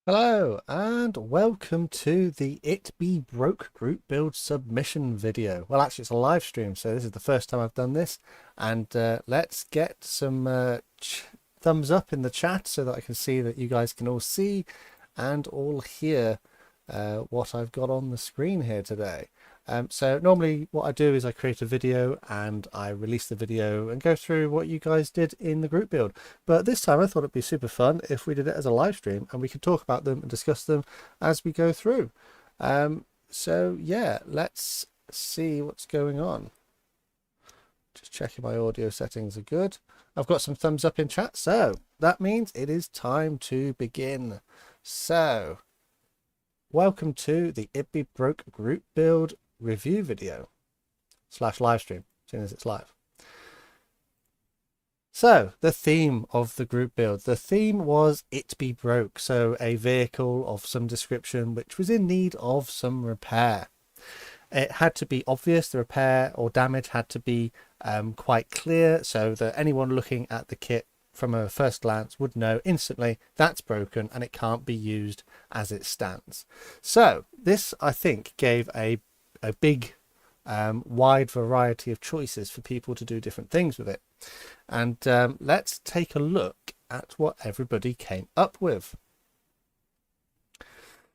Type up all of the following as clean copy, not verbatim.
Hello and welcome to the It Be Broke group build submission video. Well, actually it's a live stream, so this is the first time I've done this, and let's get some thumbs up in the chat so that I can see that you guys can all see and all hear what I've got on the screen here today. So normally what I do is I create a video and I release the video and go through what you guys did in the group build. But this time I thought it'd be super fun if we did it as a live stream and we could talk about them and discuss them as we go through. So yeah, let's see what's going on. Just checking my audio settings are good. I've got some thumbs up in chat, so that means it is time to begin. So welcome to the It Be Broke group build review video / live stream, as soon as it's live. So the theme of the group build, the theme was It Be Broke, so a vehicle of some description which was in need of some repair. It had to be obvious, the repair or damage had to be quite clear so that anyone looking at the kit from a first glance would know instantly that's broken and it can't be used as it stands. So this, I think, gave a big wide variety of choices for people to do different things with it. And let's take a look at what everybody came up with.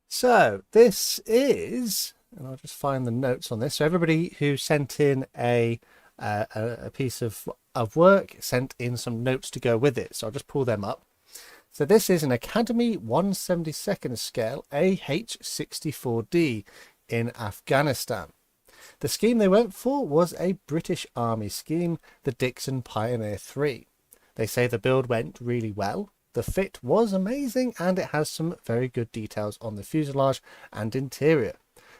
So this is, and I'll just find the notes on this. So everybody who sent in a piece of work sent in some notes to go with it. So I'll just pull them up. So this is an Academy 1/72 scale AH-64D in Afghanistan. The scheme they went for was a British Army scheme, the Dixon Pioneer 3. They say the build went really well. The fit was amazing and it has some very good details on the fuselage and interior.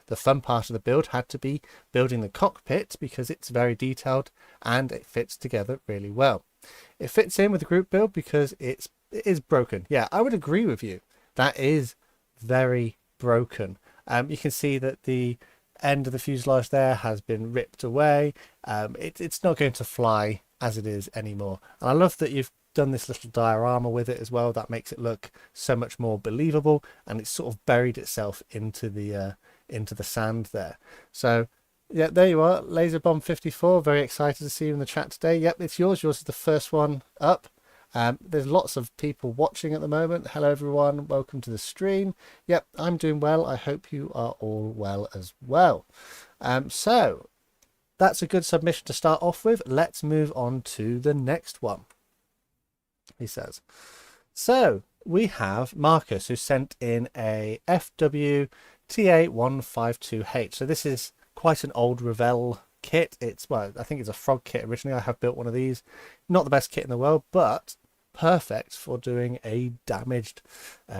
The fun part of the build had to be building the cockpit because it's very detailed and it fits together really well. It fits in with the group build because it is broken. Yeah, I would agree with you. That is very broken. You can see that the end of the fuselage there has been ripped away. It's not going to fly as it is anymore. And I love that you've done this little diorama with it as well. That makes it look so much more believable, and it's sort of buried itself into the sand there. So yeah, there you are, Laser Bomb 54. Very excited to see you in the chat today. Yep, it's yours. Yours is the first one up. There's lots of people watching at the moment. Hello everyone, welcome to the stream. Yep, I'm doing well. I hope you are all well as well. So that's a good submission to start off with. Let's move on to the next one, he says. So we have Marcus, who sent in a FW-TA152H. So this is quite an old Revell kit. It's, well, I think it's a frog kit originally. I have built one of these. Not the best kit in the world, but perfect for doing a damaged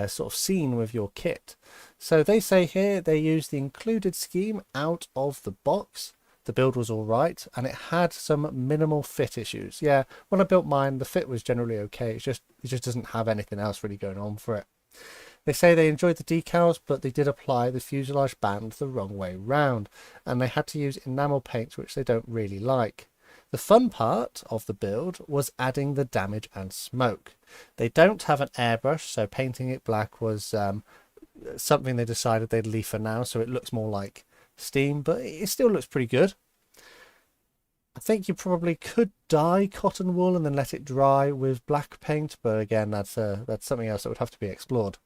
sort of scene with your kit. So they say here they used the included scheme out of the box. The build was all right and it had some minimal fit issues. Yeah, when I built mine, the fit was generally okay. It just doesn't have anything else really going on for it. They say they enjoyed the decals, but they did apply the fuselage band the wrong way round, and they had to use enamel paints, which they don't really like. The fun part of the build was adding the damage and smoke. They don't have an airbrush, so painting it black was something they decided they'd leave for now, so it looks more like steam, but it still looks pretty good. I think you probably could dye cotton wool and then let it dry with black paint, but again, that's something else that would have to be explored.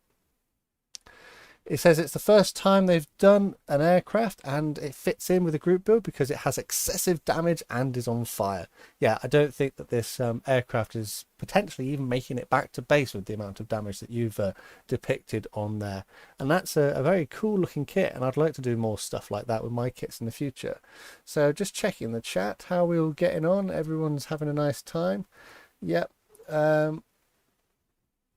It says it's the first time they've done an aircraft and it fits in with a group build because it has excessive damage and is on fire. Yeah, I don't think that this aircraft is potentially even making it back to base with the amount of damage that you've depicted on there. And that's a very cool looking kit, and I'd like to do more stuff like that with my kits in the future. So just checking the chat, how we're all getting on. Everyone's having a nice time. Yep.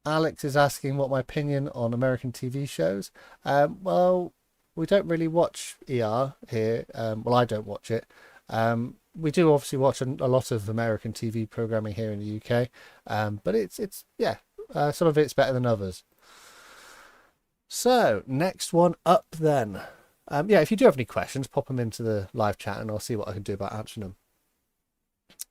Alex is asking what my opinion on American TV shows. Well, we don't really watch ER here. Well, I don't watch it. We do obviously watch a lot of American TV programming here in the UK, but it's yeah, some of it's better than others. So next one up then. Yeah, if you do have any questions, pop them into the live chat and I'll see what I can do about answering them.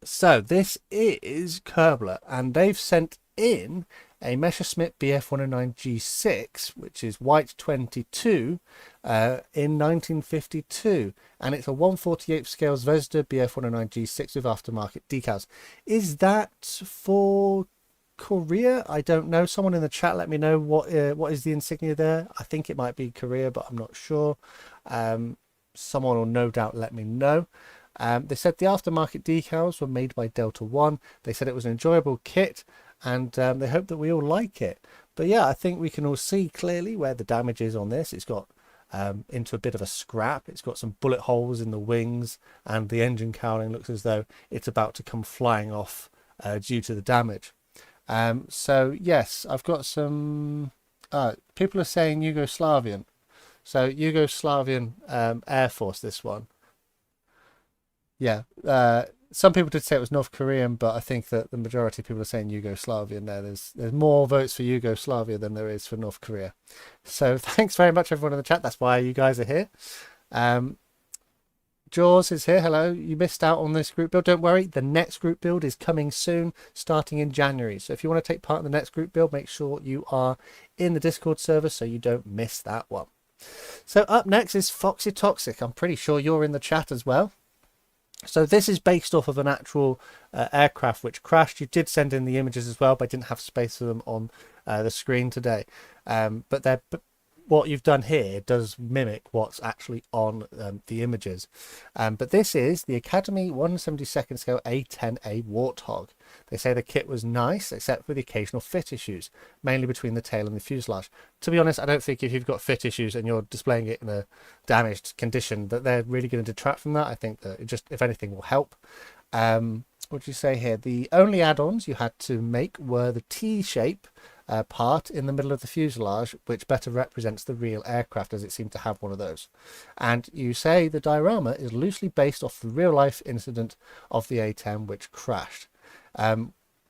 So this is Kerbler, and they've sent in a Messerschmitt Bf-109G6, which is white 22, in 1952, and it's a 1/48 scale Zvezda Bf-109G6 with aftermarket decals. Is that for Korea? I don't know. Someone in the chat let me know what is the insignia there. I think it might be Korea, but I'm not sure. Someone will no doubt let me know. They said the aftermarket decals were made by Delta One. They said it was an enjoyable kit, and they hope that we all like it. But yeah, I think we can all see clearly where the damage is on this. It's got into a bit of a scrap. It's got some bullet holes in the wings, and the engine cowling looks as though it's about to come flying off due to the damage. So yes, I've got some people are saying Yugoslavian. So Yugoslavian Air Force, this one. Yeah, some people did say it was North Korean, but I think that the majority of people are saying Yugoslavian there. There's more votes for Yugoslavia than there is for North Korea. So thanks very much everyone in the chat. That's why you guys are here. Jaws is here. Hello. You missed out on this group build. Don't worry. The next group build is coming soon, starting in January. So if you want to take part in the next group build, make sure you are in the Discord server so you don't miss that one. So up next is Foxy Toxic. I'm pretty sure you're in the chat as well. So this is based off of an actual aircraft which crashed. You did send in the images as well, but I didn't have space for them on the screen today. But what you've done here does mimic what's actually on the images. But this is the Academy 1/72 scale A-10 Warthog. They say the kit was nice, except for the occasional fit issues, mainly between the tail and the fuselage. To be honest, I don't think if you've got fit issues and you're displaying it in a damaged condition that they're really going to detract from that. I think that it just, if anything, will help. What do you say here? The only add-ons you had to make were the T-shape part in the middle of the fuselage, which better represents the real aircraft, as it seemed to have one of those. And you say the diorama is loosely based off the real-life incident of the A-10 which crashed,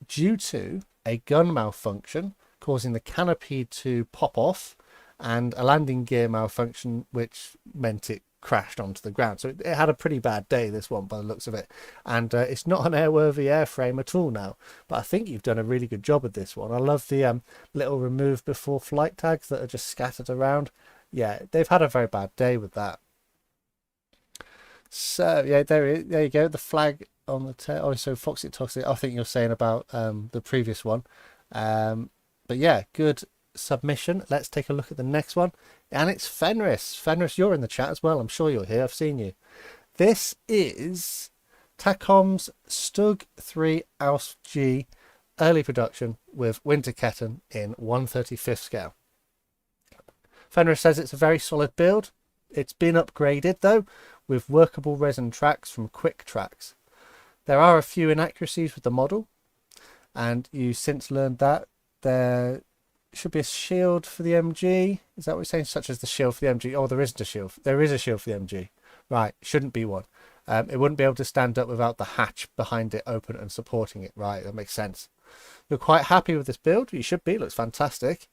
due to a gun malfunction causing the canopy to pop off and a landing gear malfunction which meant it crashed onto the ground. So it had a pretty bad day, this one, by the looks of it, and it's not an airworthy airframe at all now, but I think you've done a really good job with this one. I love the little remove before flight tags that are just scattered around. Yeah, they've had a very bad day with that. So yeah, there you go, the flag on the tail. Oh, so Foxy Toxic, I think you're saying about the previous one, but yeah, good submission. Let's take a look at the next one, and it's Fenris. Fenris, you're in the chat as well. I'm sure you're here. I've seen you. This is TACOM's Stug III Aus G early production with Winterketten in 1/35 scale. Fenris says it's a very solid build. It's been upgraded though with workable resin tracks from Quick Tracks. There are a few inaccuracies with the model, and you since learned that there should be a shield for the MG. Is that what you're saying? Such as the shield for the MG. Oh, there isn't a shield. There is a shield for the MG. Right, shouldn't be one. It wouldn't be able to stand up without the hatch behind it open and supporting it. Right, that makes sense. You're quite happy with this build. You should be. It looks fantastic.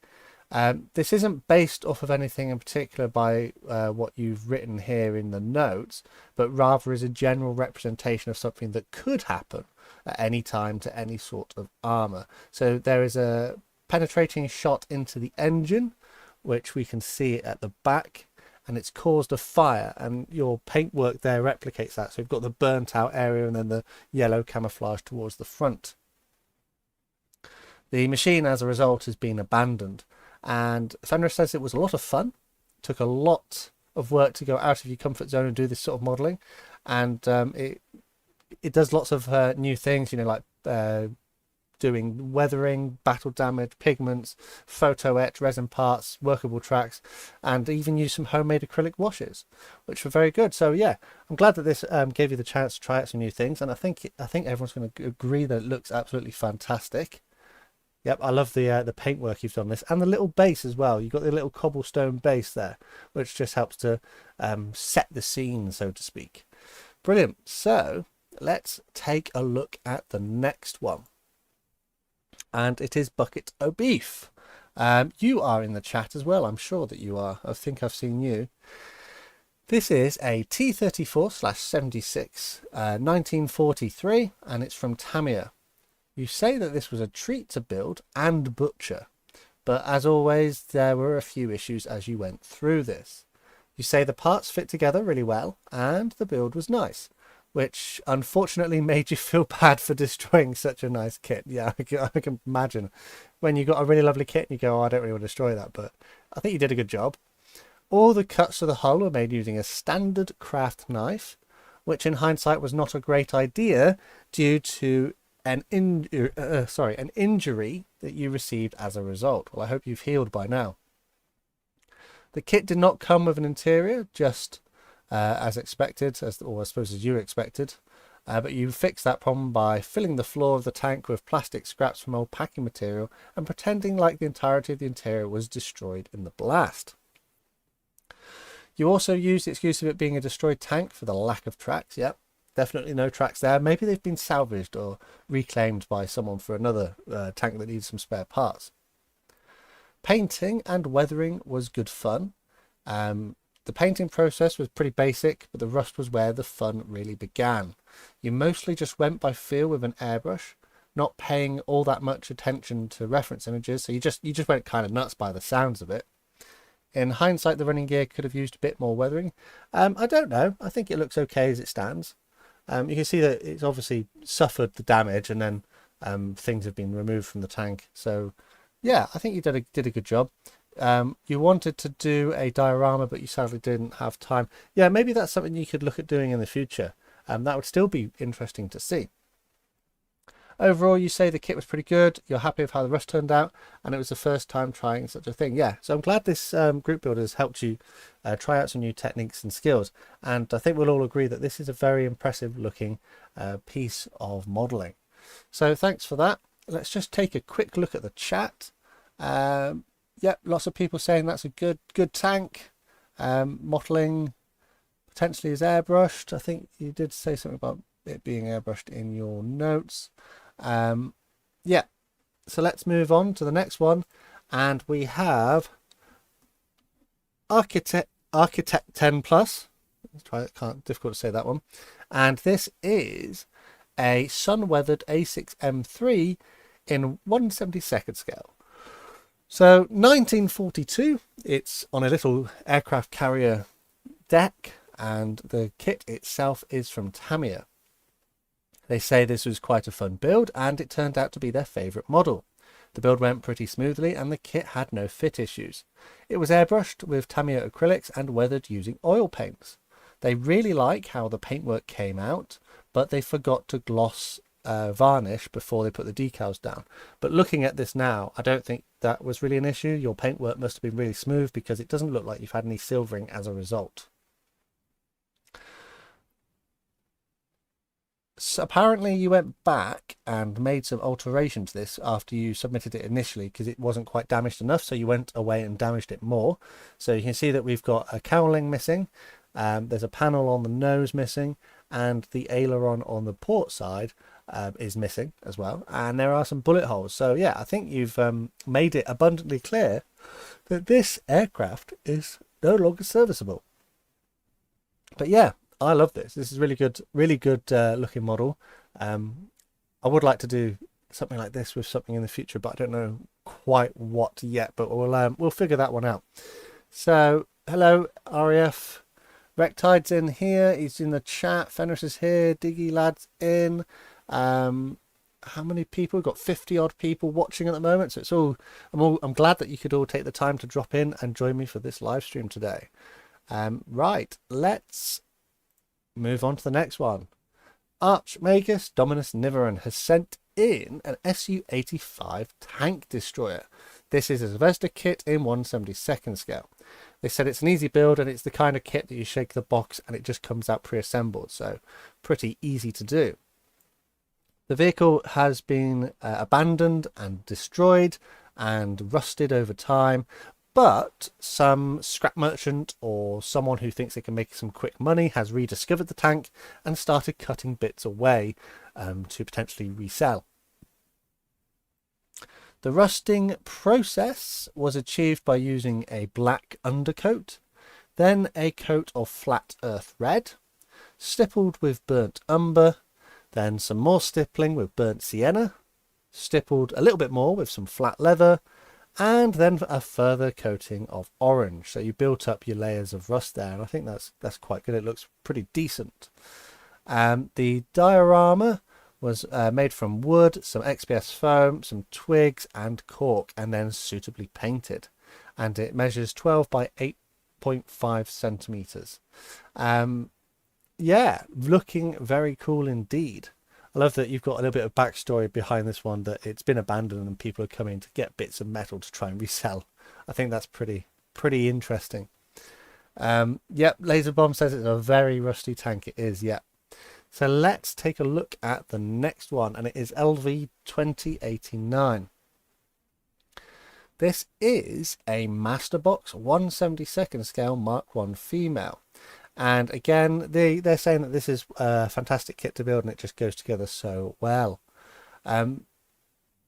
This isn't based off of anything in particular by what you've written here in the notes, but rather is a general representation of something that could happen at any time to any sort of armor. So there is a penetrating shot into the engine, which we can see at the back, and it's caused a fire, and your paintwork there replicates that. So you've got the burnt out area and then the yellow camouflage towards the front. The machine as a result has been abandoned, and Fenris says it was a lot of fun, took a lot of work to go out of your comfort zone and do this sort of modeling, and it does lots of new things, you know, like doing weathering, battle damage, pigments, photo etch, resin parts, workable tracks, and even use some homemade acrylic washes, which were very good. So yeah, I'm glad that this gave you the chance to try out some new things, and I think everyone's going to agree that it looks absolutely fantastic. Yep, I love the paintwork you've done this, and the little base as well. You've got the little cobblestone base there, which just helps to set the scene, so to speak. Brilliant. So let's take a look at the next one, and it is Bucket O' Beef. You are in the chat as well. I'm sure that you are. I think I've seen you. This is a T-34/76 1943, and it's from Tamiya. You say that this was a treat to build and butcher, but as always, there were a few issues as you went through this. You say the parts fit together really well and the build was nice, which unfortunately made you feel bad for destroying such a nice kit. Yeah, I can imagine when you got a really lovely kit and you go, oh, I don't really want to destroy that, but I think you did a good job. All the cuts to the hull were made using a standard craft knife, which in hindsight was not a great idea due to an injury that you received as a result. Well, I hope you've healed by now. The kit did not come with an interior, just as expected, or I suppose as you expected, but you fixed that problem by filling the floor of the tank with plastic scraps from old packing material and pretending like the entirety of the interior was destroyed in the blast. You also used the excuse of it being a destroyed tank for the lack of tracks. Yep, definitely no tracks there. Maybe they've been salvaged or reclaimed by someone for another tank that needs some spare parts. Painting and weathering was good fun. The painting process was pretty basic, but the rust was where the fun really began. You mostly just went by feel with an airbrush, not paying all that much attention to reference images, so you just went kind of nuts by the sounds of it. In hindsight, the running gear could have used a bit more weathering. I don't know. I think it looks okay as it stands. You can see that it's obviously suffered the damage, and then things have been removed from the tank. So, yeah, I think you did a good job. You wanted to do a diorama, but you sadly didn't have time. Yeah, maybe that's something you could look at doing in the future. That would still be interesting to see. Overall, you say the kit was pretty good. You're happy with how the rust turned out, and it was the first time trying such a thing. Yeah, so I'm glad this group builder has helped you try out some new techniques and skills. And I think we'll all agree that this is a very impressive looking piece of modelling. So thanks for that. Let's just take a quick look at the chat. Yep, lots of people saying that's a good tank. Modelling potentially is airbrushed. I think you did say something about it being airbrushed in your notes. Yeah, so let's move on to the next one, and we have Architect 10 Plus. Let's try it. Difficult to say that one. And this is a sun-weathered A6M3 in 1/72nd scale. So 1942. It's on a little aircraft carrier deck, and the kit itself is from Tamiya. They say this was quite a fun build, and it turned out to be their favourite model. The build went pretty smoothly, and the kit had no fit issues. It was airbrushed with Tamiya acrylics and weathered using oil paints. They really like how the paintwork came out, but they forgot to gloss varnish before they put the decals down. But looking at this now, I don't think that was really an issue. Your paintwork must have been really smooth, because it doesn't look like you've had any silvering as a result. So apparently you went back and made some alterations to this after you submitted it initially, because it wasn't quite damaged enough, so you went away and damaged it more. So you can see that we've got a cowling missing, there's a panel on the nose missing, and the aileron on the port side is missing as well, and there are some bullet holes. So yeah, I think you've made it abundantly clear that this aircraft is no longer serviceable. But yeah, I love this. This is really good looking model. I would like to do something like this with something in the future, but I don't know quite what yet, but we'll figure that one out. So hello RAF, Rectide's in here, he's in the chat, Fenris is here, Diggy Lad's in. How many people? We've got 50 odd people watching at the moment, so it's all I'm glad that you could all take the time to drop in and join me for this live stream today. Right, let's move on to the next one. Archmagus Dominus Niveran has sent in an Su-85 tank destroyer. This is a Zvezda kit in 1/72nd scale. They said it's an easy build, and it's the kind of kit that you shake the box and it just comes out pre-assembled, so pretty easy to do. The vehicle has been abandoned and destroyed and rusted over time, but some scrap merchant or someone who thinks they can make some quick money has rediscovered the tank and started cutting bits away to potentially resell. The rusting process was achieved by using a black undercoat, then a coat of flat earth red, stippled with burnt umber, then some more stippling with burnt sienna, stippled a little bit more with some flat leather, and then a further coating of orange. So you built up your layers of rust there, and I think that's quite good. It looks pretty decent. The diorama was made from wood, some XPS foam, some twigs and cork, and then suitably painted. And it measures 12 by 8.5 centimeters. Yeah, looking very cool indeed. I love that you've got a little bit of backstory behind this one, that it's been abandoned and people are coming to get bits of metal to try and resell. I think that's pretty interesting. Yep, Laser Bomb says it's a very rusty tank. It is, yeah. So let's take a look at the next one, and it is LV 2089. This is a Masterbox 1/72 scale Mark 1 female. And again, they're saying that this is a fantastic kit to build and it just goes together so well.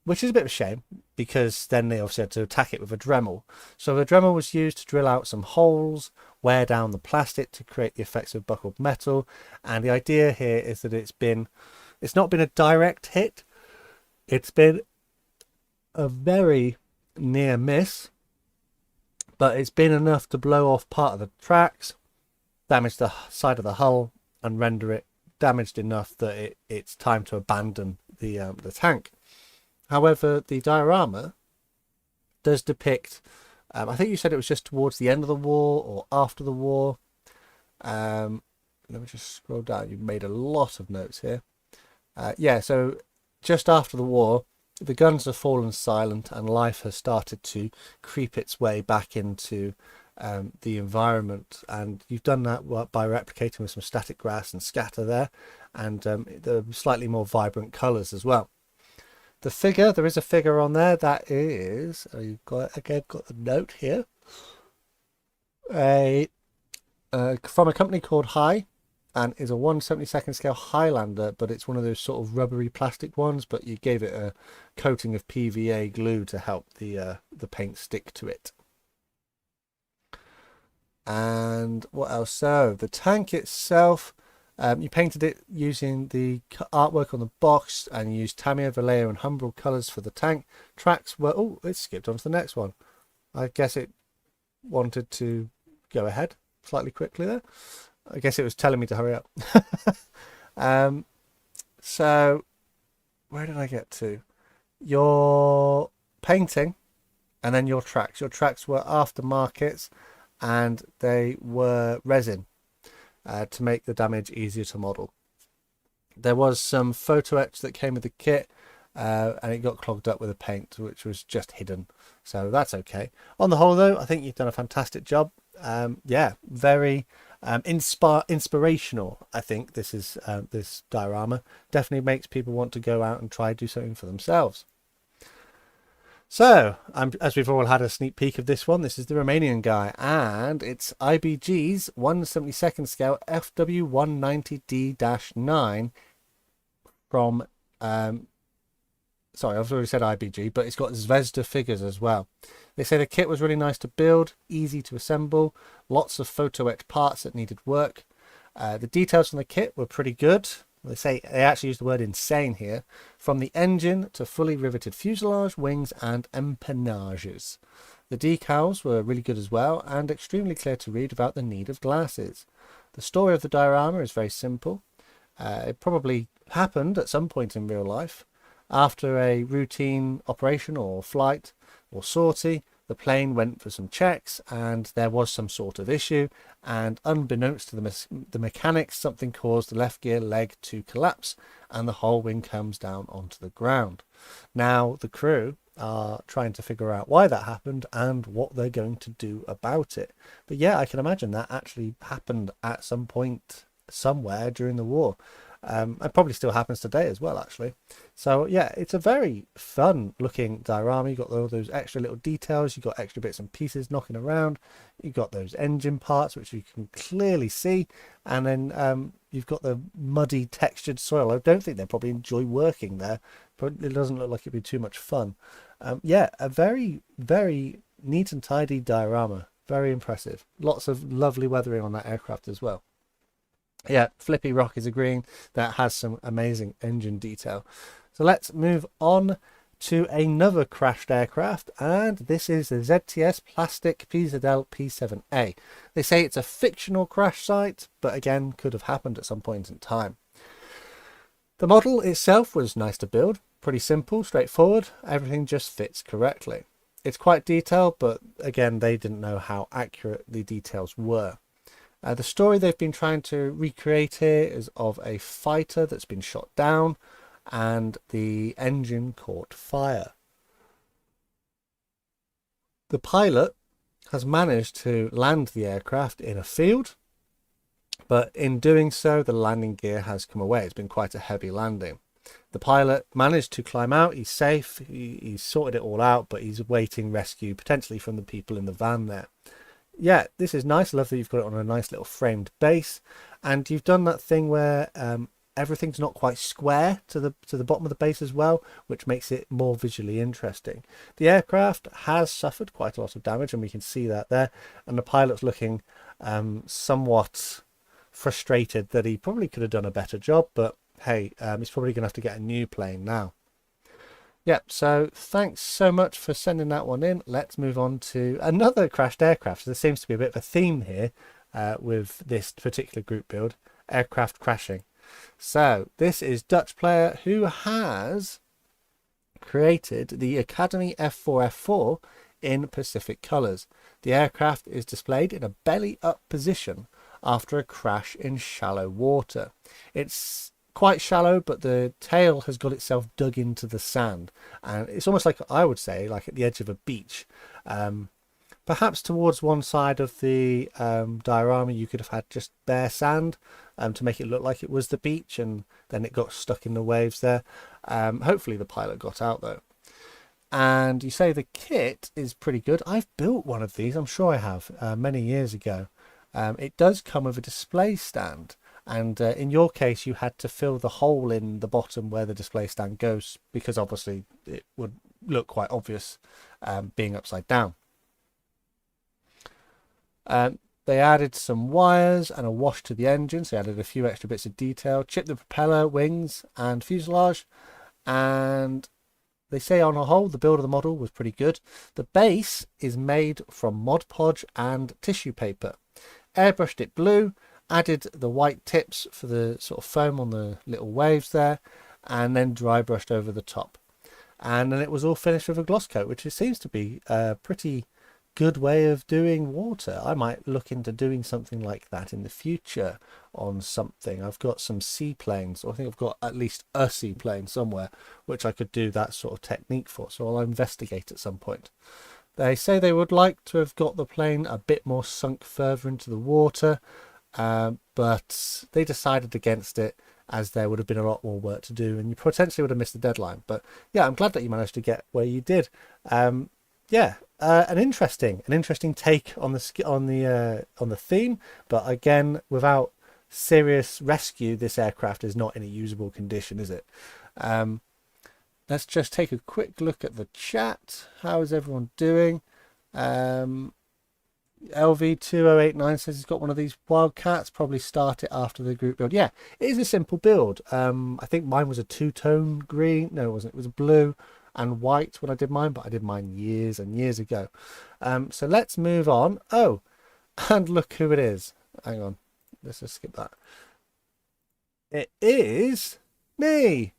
Which is a bit of a shame, because then they obviously had to attack it with a Dremel. So the Dremel was used to drill out some holes, wear down the plastic to create the effects of buckled metal. And the idea here is that it's not been a direct hit. It's been a very near miss, but it's been enough to blow off part of the tracks, damage the side of the hull, and render it damaged enough that it's time to abandon the tank. However, the diorama does depict, I think you said it was just towards the end of the war or after the war. Let me just scroll down. You've made a lot of notes here. Yeah, so just after the war, the guns have fallen silent and life has started to creep its way back into the environment, and you've done that by replicating with some static grass and scatter there, and the slightly more vibrant colors as well. The figure, there is a figure on there that is, you've got the note here, from a company called High, and is a 1/72 scale Highlander, but it's one of those sort of rubbery plastic ones, but you gave it a coating of PVA glue to help the paint stick to it. And what else? So the tank itself, you painted it using the artwork on the box, and you used Tamiya, Vallejo and Humbrol colours for the tank. Tracks were, oh, it skipped on to the next one. I guess it wanted to go ahead slightly quickly there. I guess it was telling me to hurry up. So where did I get to? Your painting and then your tracks. Your tracks were aftermarkets, and they were resin to make the damage easier to model. There was some photo etch that came with the kit, and it got clogged up with the paint, which was just hidden, so that's okay. On the whole though, I think you've done a fantastic job. Yeah, very inspirational. I think this is this diorama definitely makes people want to go out and try do something for themselves. So, as we've all had a sneak peek of this one, this is the Romanian guy, and it's IBG's 1/72 scale FW190D-9 from, sorry, I've already said IBG, but it's got Zvezda figures as well. They say the kit was really nice to build, easy to assemble, lots of photo etched parts that needed work. The details on the kit were pretty good. They say they actually use the word insane here, from the engine to fully riveted fuselage, wings and empennages. The decals were really good as well, and extremely clear to read without the need of glasses. The story of the diorama is very simple. It probably happened at some point in real life. After a routine operation or flight or sortie, the plane went for some checks and there was some sort of issue, and unbeknownst to the mechanics, something caused the left gear leg to collapse and the whole wing comes down onto the ground. Now the crew are trying to figure out why that happened and what they're going to do about it. But yeah, I can imagine that actually happened at some point somewhere during the war. It probably still happens today as well, actually. So yeah, it's a very fun looking diorama. You've got all those extra little details, you've got extra bits and pieces knocking around, you've got those engine parts which you can clearly see, and then you've got the muddy textured soil. I don't think they probably enjoy working there, but it doesn't look like it'd be too much fun. Yeah, a very neat and tidy diorama, very impressive. Lots of lovely weathering on that aircraft as well. Yeah, Flippy Rock is agreeing that has some amazing engine detail. So let's move on to another crashed aircraft, and this is the ZTS Plastic PZL P7A. They say it's a fictional crash site, but again, could have happened at some point in time. The model itself was nice to build, pretty simple, straightforward, everything just fits correctly. It's quite detailed, but again, they didn't know how accurate the details were. The story they've been trying to recreate here is of a fighter that's been shot down and the engine caught fire. The pilot has managed to land the aircraft in a field, but in doing so, the landing gear has come away. It's been quite a heavy landing. The pilot managed to climb out. He's safe. He's sorted it all out, but he's awaiting rescue, potentially from the people in the van there. Yeah, this is nice. I love that you've got it on a nice little framed base, and you've done that thing where everything's not quite square to the bottom of the base as well, which makes it more visually interesting. The aircraft has suffered quite a lot of damage, and we can see that there, and the pilot's looking somewhat frustrated that he probably could have done a better job, but hey, he's probably gonna have to get a new plane now. Yep, so thanks so much for sending that one in. Let's move on to another crashed aircraft. There seems to be a bit of a theme here with this particular group build, aircraft crashing. So this is Dutch player who has created the Academy F4F4 in Pacific colours. The aircraft is displayed in a belly up position after a crash in shallow water. It's quite shallow, but the tail has got itself dug into the sand, and it's almost like, I would say, like at the edge of a beach. Perhaps towards one side of the diorama you could have had just bare sand to make it look like it was the beach, and then it got stuck in the waves there. Hopefully the pilot got out though. And you say the kit is pretty good. I've built one of these, I'm sure I have, many years ago. It does come with a display stand, and in your case you had to fill the hole in the bottom where the display stand goes, because obviously it would look quite obvious being upside down. They added some wires and a wash to the engine, so they added a few extra bits of detail, chipped the propeller, wings and fuselage, and they say on a whole the build of the model was pretty good. The base is made from Mod Podge and tissue paper. Airbrushed it blue, added the white tips for the sort of foam on the little waves there, and then dry brushed over the top. And then it was all finished with a gloss coat, which seems to be a pretty good way of doing water. I might look into doing something like that in the future on something. I've got some seaplanes, or I think I've got at least a seaplane somewhere which I could do that sort of technique for, so I'll investigate at some point. They say they would like to have got the plane a bit more sunk further into the water, but they decided against it, as there would have been a lot more work to do and you potentially would have missed the deadline. But yeah, I'm glad that you managed to get where you did. Yeah, an interesting take on the theme, but again, without serious rescue, this aircraft is not in a usable condition, is it? Let's just take a quick look at the chat. How is everyone doing? LV2089 says he's got one of these Wildcats. Probably start it after the group build. Yeah, it is a simple build. I think mine was a two-tone green. No, it wasn't. It was blue and white when I did mine, but I did mine years and years ago. So let's move on. Oh, and look who it is. Hang on. Let's just skip that. It is me.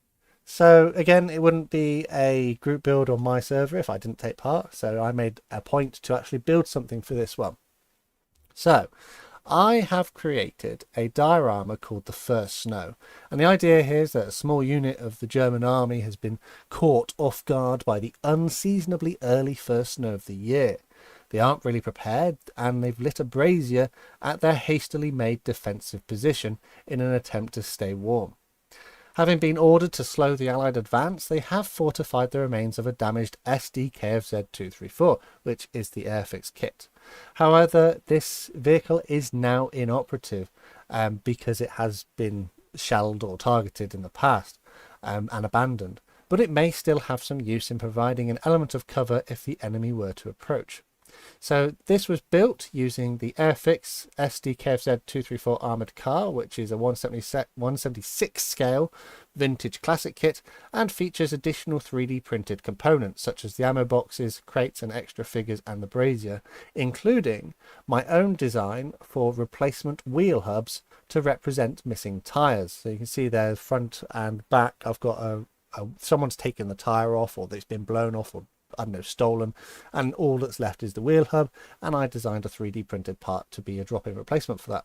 So again, it wouldn't be a group build on my server if I didn't take part. So I made a point to actually build something for this one. So I have created a diorama called The First Snow. And the idea here is that a small unit of the German army has been caught off guard by the unseasonably early first snow of the year. They aren't really prepared, and they've lit a brazier at their hastily made defensive position in an attempt to stay warm. Having been ordered to slow the Allied advance, they have fortified the remains of a damaged SDKFZ 234, which is the airfix kit. However, this vehicle is now inoperative because it has been shelled or targeted in the past and abandoned, but it may still have some use in providing an element of cover if the enemy were to approach. So this was built using the Airfix SDKFZ 234 armoured car, which is a 176 scale vintage classic kit, and features additional 3D printed components such as the ammo boxes, crates and extra figures and the brazier, including my own design for replacement wheel hubs to represent missing tyres. So you can see there front and back I've got someone's taken the tyre off, or it's been blown off, or I don't know, stolen, and all that's left is the wheel hub, and I designed a 3D printed part to be a drop-in replacement for that.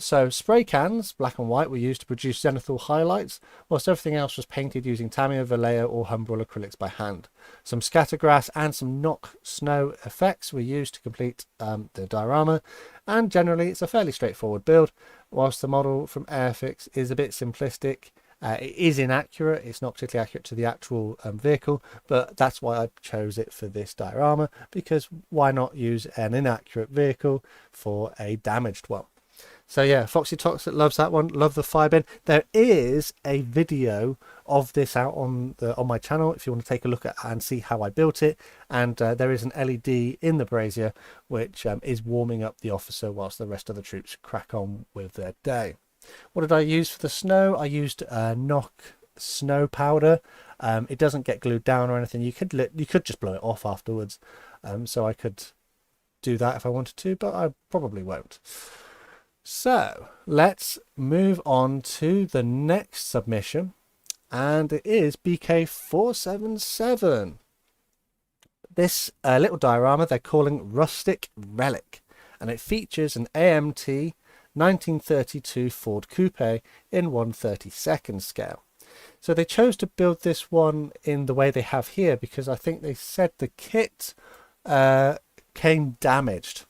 So spray cans, black and white, were used to produce zenithal highlights, whilst everything else was painted using Tamiya, Vallejo or Humbrol acrylics by hand. Some scattergrass and some knock snow effects were used to complete the diorama, and generally it's a fairly straightforward build, whilst the model from Airfix is a bit simplistic. It is inaccurate, it's not particularly accurate to the actual vehicle, but that's why I chose it for this diorama, because why not use an inaccurate vehicle for a damaged one? So yeah, Foxy Toxic loves that one, love the fire bin. There is a video of this out on my channel if you want to take a look at and see how I built it, and there is an LED in the brazier which is warming up the officer whilst the rest of the troops crack on with their day. What did I use for the snow? I used knock snow powder. It doesn't get glued down or anything. You could just blow it off afterwards. So I could do that if I wanted to, but I probably won't. So let's move on to the next submission, and it is BK477. This little diorama they're calling Rustic Relic, and it features an AMT 1932 Ford Coupe in 1/32 scale. So they chose to build this one in the way they have here because I think they said the kit came damaged.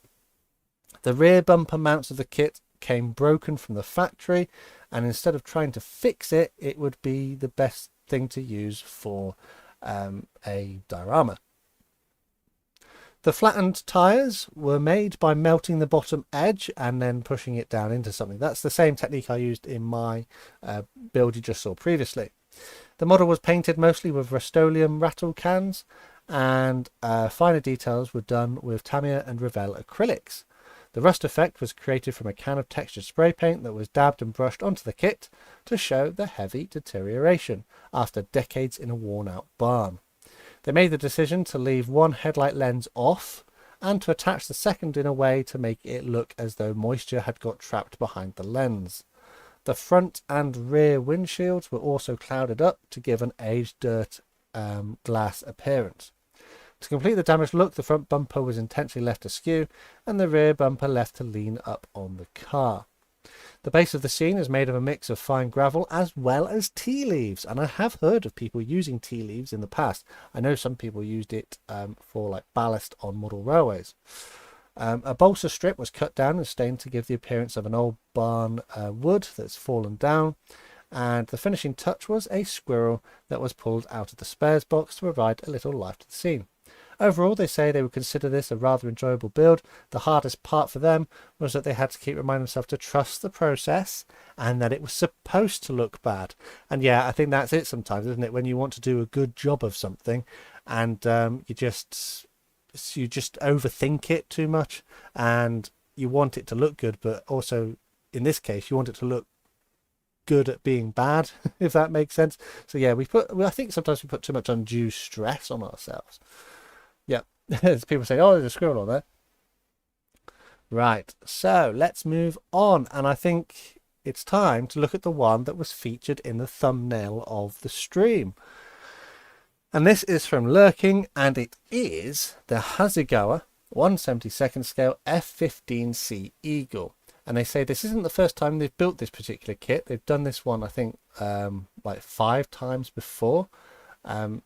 The rear bumper mounts of the kit came broken from the factory, and instead of trying to fix it, it would be the best thing to use for a diorama. The flattened tyres were made by melting the bottom edge and then pushing it down into something. That's the same technique I used in my build you just saw previously. The model was painted mostly with Rust-Oleum rattle cans, and finer details were done with Tamiya and Revell acrylics. The rust effect was created from a can of textured spray paint that was dabbed and brushed onto the kit to show the heavy deterioration after decades in a worn-out barn. They made the decision to leave one headlight lens off and to attach the second in a way to make it look as though moisture had got trapped behind the lens. The front and rear windshields were also clouded up to give an aged dirt glass appearance. To complete the damaged look, the front bumper was intentionally left askew and the rear bumper left to lean up on the car. The base of the scene is made of a mix of fine gravel as well as tea leaves, and I have heard of people using tea leaves in the past. I know some people used it for like ballast on model railways. A balsa strip was cut down and stained to give the appearance of an old barn wood that's fallen down, and the finishing touch was a squirrel that was pulled out of the spares box to provide a little life to the scene. Overall, they say they would consider this a rather enjoyable build. The hardest part for them was that they had to keep reminding themselves to trust the process and that it was supposed to look bad. And yeah, I think that's it sometimes, isn't it? When you want to do a good job of something and you just overthink it too much and you want it to look good, but also in this case, you want it to look good at being bad, if that makes sense. So yeah, I think sometimes we put too much undue stress on ourselves. Yeah, as people say, oh, there's a squirrel on there. Right, so let's move on. And I think it's time to look at the one that was featured in the thumbnail of the stream. And this is from Lurking, and it is the Hasegawa 1/72 scale F-15C Eagle. And they say this isn't the first time they've built this particular kit. They've done this one, I think, like 5 times before.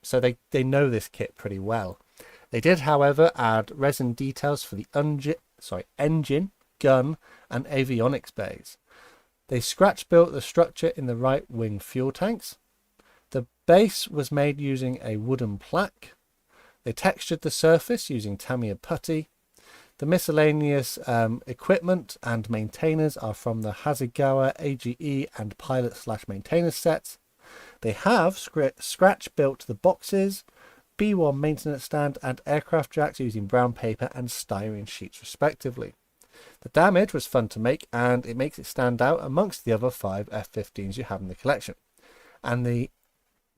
So they know this kit pretty well. They did, however, add resin details for the engine, gun, and avionics bays. They scratch-built the structure in the right wing fuel tanks. The base was made using a wooden plaque. They textured the surface using Tamiya putty. The miscellaneous equipment and maintainers are from the Hasegawa AGE and pilot/maintainers sets. They have scratch-built the boxes, B1 maintenance stand and aircraft jacks using brown paper and styrene sheets respectively. The damage was fun to make, and it makes it stand out amongst the other 5 F-15s you have in the collection. And the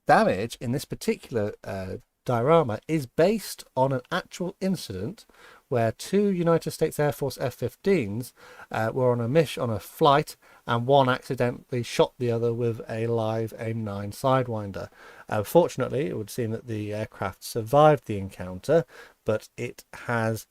damage in this particular diorama is based on an actual incident where 2 United States Air Force F-15s were on a flight, and one accidentally shot the other with a live AIM-9 Sidewinder. Fortunately, it would seem that the aircraft survived the encounter, but it has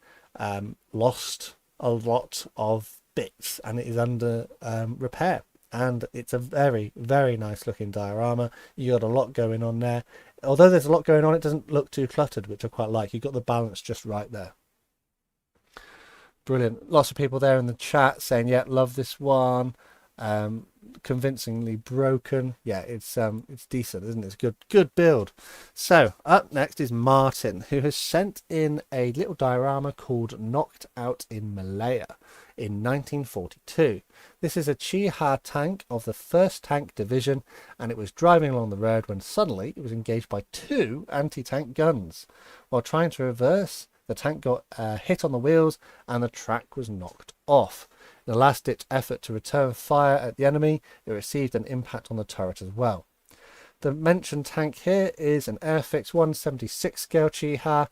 lost a lot of bits, and it is under repair. And it's a very, very nice looking diorama. You got a lot going on there. Although there's a lot going on, it doesn't look too cluttered, which I quite like. You've got the balance just right there. Brilliant. Lots of people there in the chat saying, yeah, love this one. Convincingly broken. Yeah, it's decent, isn't it? It's a good build. So up next is Martin, who has sent in a little diorama called Knocked Out in Malaya in 1942. This is a Chi-Ha tank of the 1st Tank Division, and it was driving along the road when suddenly it was engaged by 2 anti-tank guns. While trying to reverse, the tank got hit on the wheels and the track was knocked off. In a last-ditch effort to return fire at the enemy, it received an impact on the turret as well. The mentioned tank here is an Airfix 176 scale Chi-Ha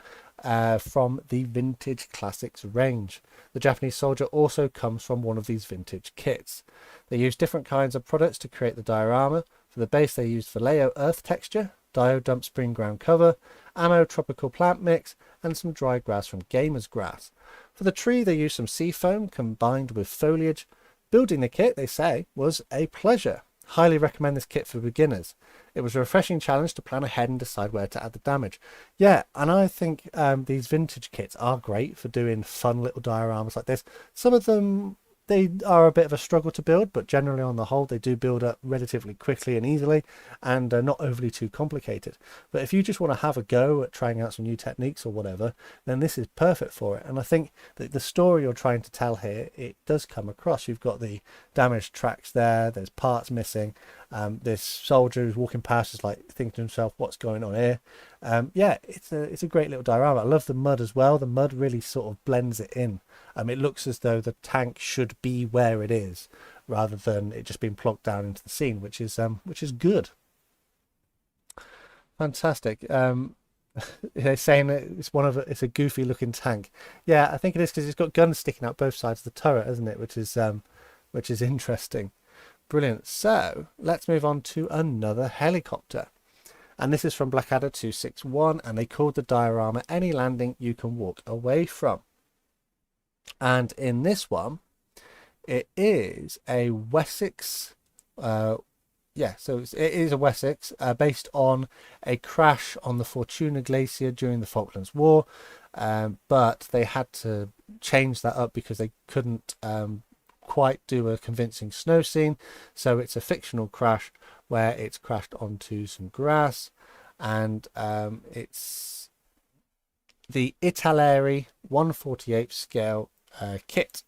from the Vintage Classics range. The Japanese soldier also comes from one of these vintage kits. They use different kinds of products to create the diorama. For the base they used Vallejo earth texture, Diodump spring ground cover, Ammo tropical plant mix, and some dry grass from Gamer's Grass. For the tree they used some sea foam combined with foliage. Building the kit, they say, was a pleasure. Highly recommend this kit for beginners. It was a refreshing challenge to plan ahead and decide where to add the damage. Yeah, and I think these vintage kits are great for doing fun little dioramas like this. Some of them, they are a bit of a struggle to build, but generally on the whole they do build up relatively quickly and easily, and not overly too complicated. But if you just want to have a go at trying out some new techniques or whatever, then this is perfect for it. And I think that the story you're trying to tell here, it does come across. You've got the damaged tracks there's parts missing. This soldier who's walking past is like thinking to himself, what's going on here? Yeah, it's a great little diorama. I love the mud as well. The mud really sort of blends it in. It looks as though the tank should be where it is, rather than it just being plonked down into the scene, which is good. Fantastic. They're saying that it's a goofy looking tank. Yeah, I think it is, because it's got guns sticking out both sides of the turret, isn't it? Which is interesting. Brilliant. So let's move on to another helicopter. And this is from Blackadder 261, and they called the diorama Any Landing You Can Walk Away From. And in this one, it is a Wessex, so it is a Wessex based on a crash on the Fortuna Glacier during the Falklands War, but they had to change that up because they couldn't quite do a convincing snow scene. So it's a fictional crash where it's crashed onto some grass, and it's the Italeri 1/48 scale kit.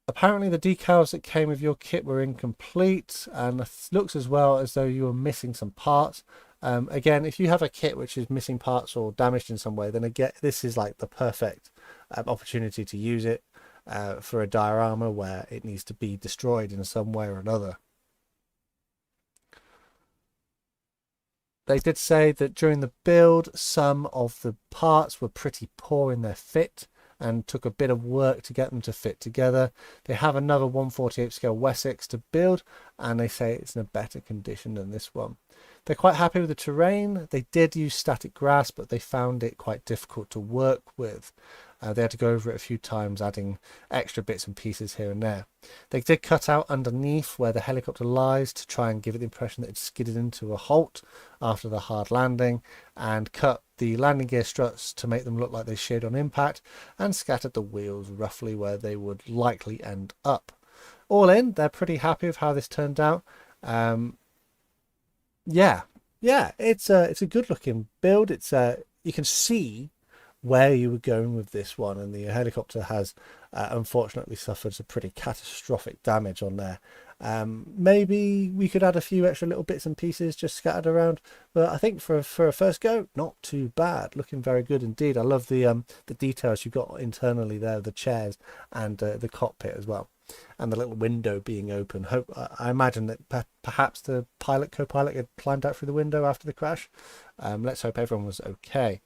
Apparently the decals that came with your kit were incomplete, and it looks as well as though you were missing some parts. Again, if you have a kit which is missing parts or damaged in some way, then again, this is like the perfect opportunity to use it for a diorama where it needs to be destroyed in some way or another. They did say that during the build, some of the parts were pretty poor in their fit and took a bit of work to get them to fit together. They have another 1/48 scale Wessex to build, and they say it's in a better condition than this one. They're quite happy with the terrain. They did use static grass, but they found it quite difficult to work with. They had to go over it a few times, adding extra bits and pieces here and there. They did cut out underneath where the helicopter lies to try and give it the impression that it skidded into a halt after the hard landing, and cut the landing gear struts to make them look like they sheared on impact, and scattered the wheels roughly where they would likely end up. All in, they're pretty happy with how this turned out. Yeah, it's a good looking build. You can see where you were going with this one, and the helicopter has unfortunately suffered some pretty catastrophic damage on there. Maybe we could add a few extra little bits and pieces just scattered around, but I think for a first go, not too bad. Looking very good indeed. I love the details you've got internally there, the chairs and the cockpit as well, and the little window being open. I imagine that perhaps the co-pilot had climbed out through the window after the crash. Let's hope everyone was okay.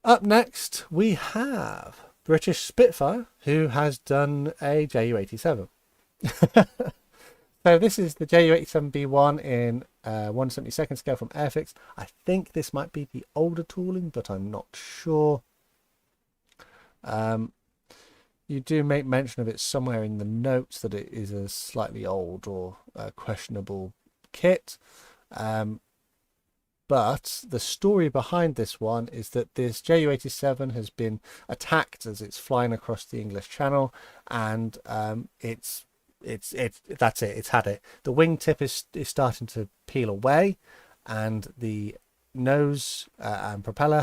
Up next, we have British Spitfire, who has done a Ju-87. So this is the Ju-87B1 in 1/72 scale from Airfix. I think this might be the older tooling, but I'm not sure. You do make mention of it somewhere in the notes that it is a slightly old or questionable kit. But the story behind this one is that this Ju-87 has been attacked as it's flying across the English Channel, and that's it. It's had it. The wingtip is starting to peel away, and the nose and propeller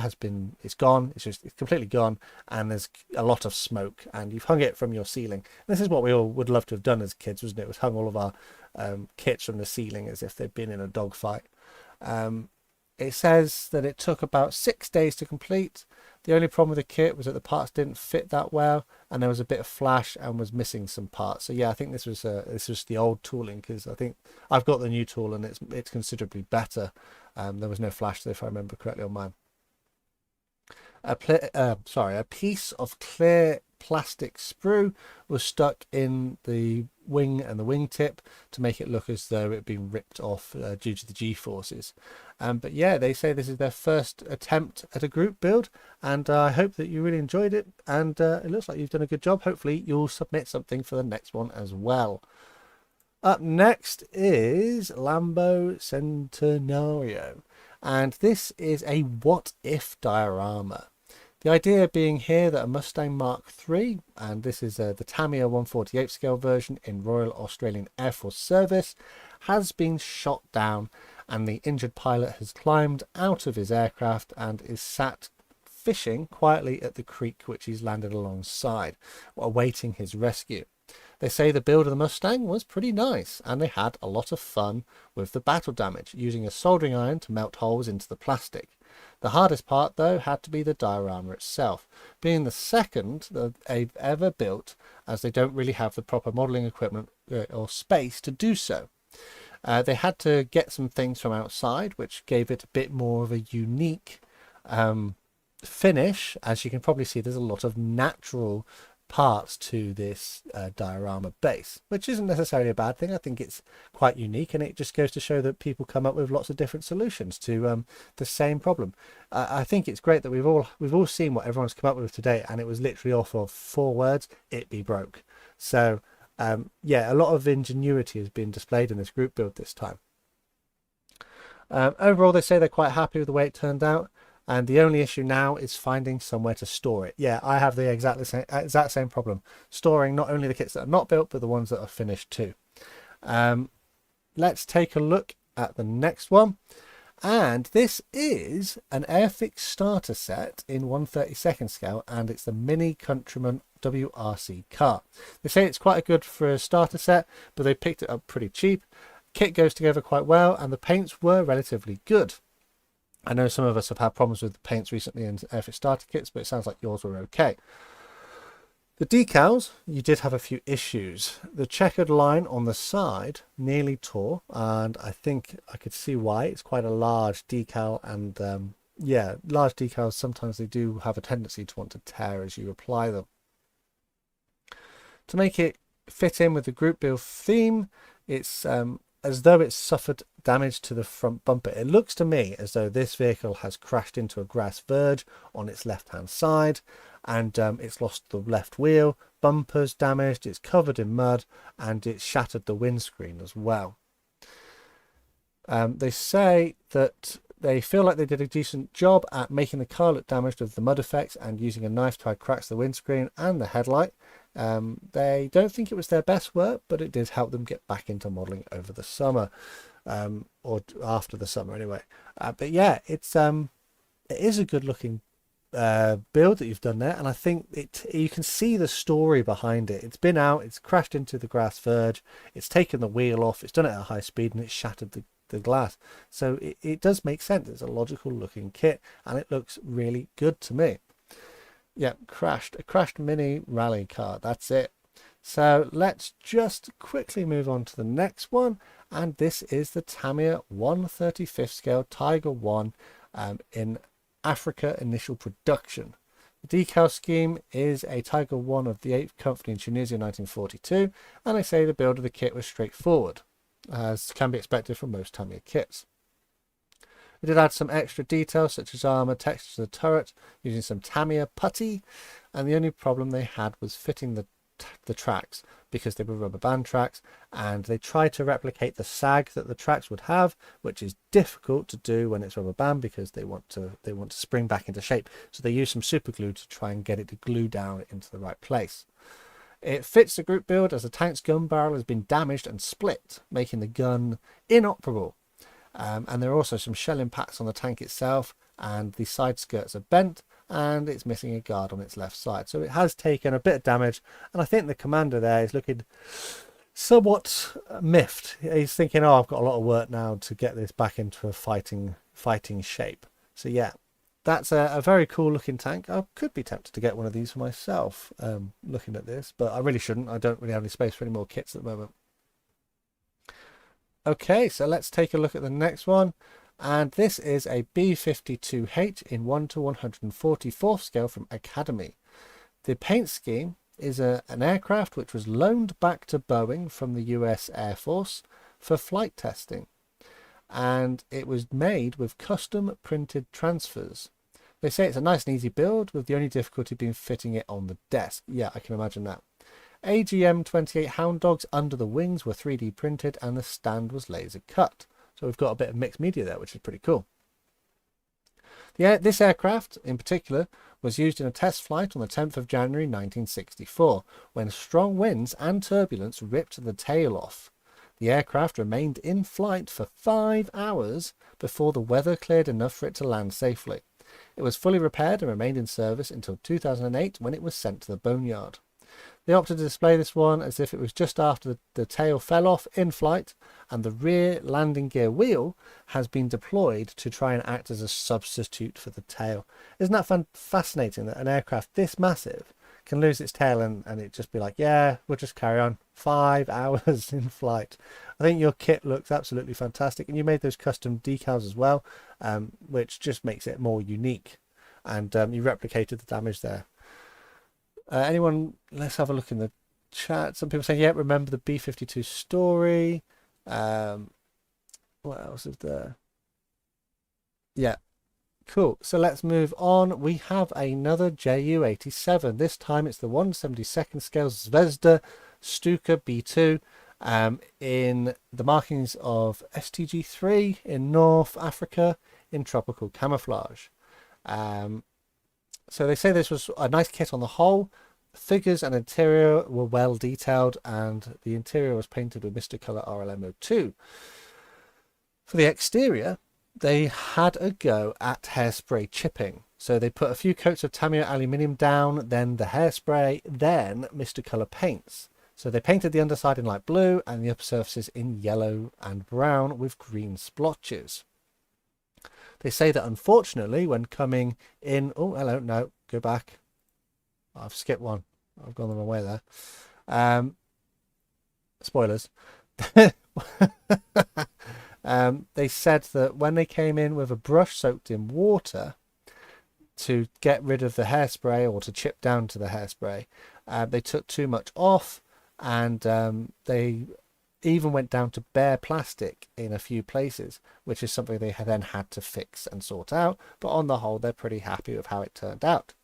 it's gone. It's completely gone, and there's a lot of smoke. And you've hung it from your ceiling. This is what we all would love to have done as kids, wasn't it? Was hung all of our kits from the ceiling as if they'd been in a dogfight. It says that it took about 6 days to complete. The only problem with the kit was that the parts didn't fit that well, and there was a bit of flash and was missing some parts. So yeah, I think this was the old tooling, because I think I've got the new tool and it's considerably better. There was no flash, if I remember correctly, on mine. A piece of clear plastic sprue was stuck in the wing and the wingtip to make it look as though it had been ripped off due to the G-forces. But yeah, they say this is their first attempt at a group build, and I hope that you really enjoyed it, and it looks like you've done a good job. Hopefully you'll submit something for the next one as well. Up next is Lambo Centenario, and this is a what if diorama. The idea being here that a Mustang Mark III, and this is the Tamiya 1/48 scale version in Royal Australian Air Force service, has been shot down, and the injured pilot has climbed out of his aircraft and is sat fishing quietly at the creek which he's landed alongside, awaiting his rescue. They say the build of the Mustang was pretty nice, and they had a lot of fun with the battle damage, using a soldering iron to melt holes into the plastic. The hardest part, though, had to be the diorama itself, being the second that they've ever built, as they don't really have the proper modelling equipment or space to do so. They had to get some things from outside, which gave it a bit more of a unique finish. As you can probably see, there's a lot of natural parts to this diorama base, which isn't necessarily a bad thing. I think it's quite unique, and it just goes to show that people come up with lots of different solutions to the same problem. I think it's great that we've all seen what everyone's come up with today, and it was literally off of 4 words: it be broke. So yeah, a lot of ingenuity has been displayed in this group build this time. Overall, they say they're quite happy with the way it turned out, and the only issue now is finding somewhere to store it. Yeah, I have the exact same problem, storing not only the kits that are not built, but the ones that are finished too. Let's take a look at the next one, and this is an Airfix starter set in 1/32 scale, and it's the Mini Countryman WRC car. They say it's quite good for a starter set, but they picked it up pretty cheap. Kit goes together quite well, and the paints were relatively good. I know some of us have had problems with the paints recently in Airfix starter kits, but it sounds like yours were okay. The decals, you did have a few issues. The checkered line on the side nearly tore, and I think I could see why. It's quite a large decal, and yeah, large decals, sometimes they do have a tendency to want to tear as you apply them. To make it fit in with the group build theme, it's as though it's suffered damage to the front bumper. It looks to me as though this vehicle has crashed into a grass verge on its left hand side, and it's lost the left wheel, bumper's damaged, it's covered in mud, and it's shattered the windscreen as well. They say that they feel like they did a decent job at making the car look damaged with the mud effects and using a knife to cracks the windscreen and the headlight. They don't think it was their best work, but it did help them get back into modelling over the summer, or after the summer anyway. But yeah, it is a good looking build that you've done there, and I think you can see the story behind it. It's been out, it's crashed into the grass verge, it's taken the wheel off, it's done it at a high speed, and it's shattered the glass. So it does make sense. It's a logical looking kit, and it looks really good to me. Yep, a crashed mini rally car. That's it. So let's just quickly move on to the next one, and this is the Tamiya 1/35 scale Tiger 1 in Africa initial production. The decal scheme is a Tiger 1 of the 8th Company in Tunisia 1942, and they say the build of the kit was straightforward, as can be expected from most Tamiya kits. We did add some extra details such as armour, texture to the turret using some Tamiya putty, and the only problem they had was fitting the tracks, because they were rubber band tracks, and they tried to replicate the sag that the tracks would have, which is difficult to do when it's rubber band because they want to spring back into shape. So they use some super glue to try and get it to glue down into the right place. It fits the group build as the tank's gun barrel has been damaged and split, making the gun inoperable. And there are also some shell impacts on the tank itself, and the side skirts are bent, and it's missing a guard on its left side. So it has taken a bit of damage, and I think the commander there is looking somewhat miffed. He's thinking, oh, I've got a lot of work now to get this back into a fighting shape. So yeah, that's a very cool looking tank. I could be tempted to get one of these for myself, looking at this, but I really shouldn't. I don't really have any space for any more kits at the moment. Okay, so let's take a look at the next one. And this is a B-52H in 1/144 scale from Academy. The paint scheme is an aircraft which was loaned back to Boeing from the US Air Force for flight testing. And it was made with custom printed transfers. They say it's a nice and easy build, with the only difficulty being fitting it on the desk. Yeah, I can imagine that. AGM-28 Hound Dogs under the wings were 3D printed, and the stand was laser cut. So we've got a bit of mixed media there, which is pretty cool. This aircraft, in particular, was used in a test flight on the 10th of January 1964, when strong winds and turbulence ripped the tail off. The aircraft remained in flight for 5 hours before the weather cleared enough for it to land safely. It was fully repaired and remained in service until 2008, when it was sent to the boneyard. They opted to display this one as if it was just after the tail fell off in flight, and the rear landing gear wheel has been deployed to try and act as a substitute for the tail. Isn't that fascinating that an aircraft this massive can lose its tail and it just be like, yeah, we'll just carry on. 5 hours in flight. I think your kit looks absolutely fantastic, and you made those custom decals as well, which just makes it more unique, and you replicated the damage there. Anyone, let's have a look in the chat. Some people saying, yeah, remember the B-52 story. What else is there? Yeah, cool. So let's move on. We have another Ju-87. This time it's the 1/72 scale Zvezda Stuka B2 in the markings of STG-3 in North Africa in tropical camouflage. So they say this was a nice kit on the whole. The figures and interior were well detailed, and the interior was painted with Mr. Colour RLM02. For the exterior, they had a go at hairspray chipping. So they put a few coats of Tamiya aluminium down, then the hairspray, then Mr. Colour paints. So they painted the underside in light blue and the upper surfaces in yellow and brown with green splotches. They say that unfortunately when coming in... Oh, hello, no, go back. I've skipped one. I've gone the wrong way there. Spoilers. They said that when they came in with a brush soaked in water to get rid of the hairspray, or to chip down to the hairspray, they took too much off, and they even went down to bare plastic in a few places, which is something they then had to fix and sort out. But on the whole, they're pretty happy with how it turned out.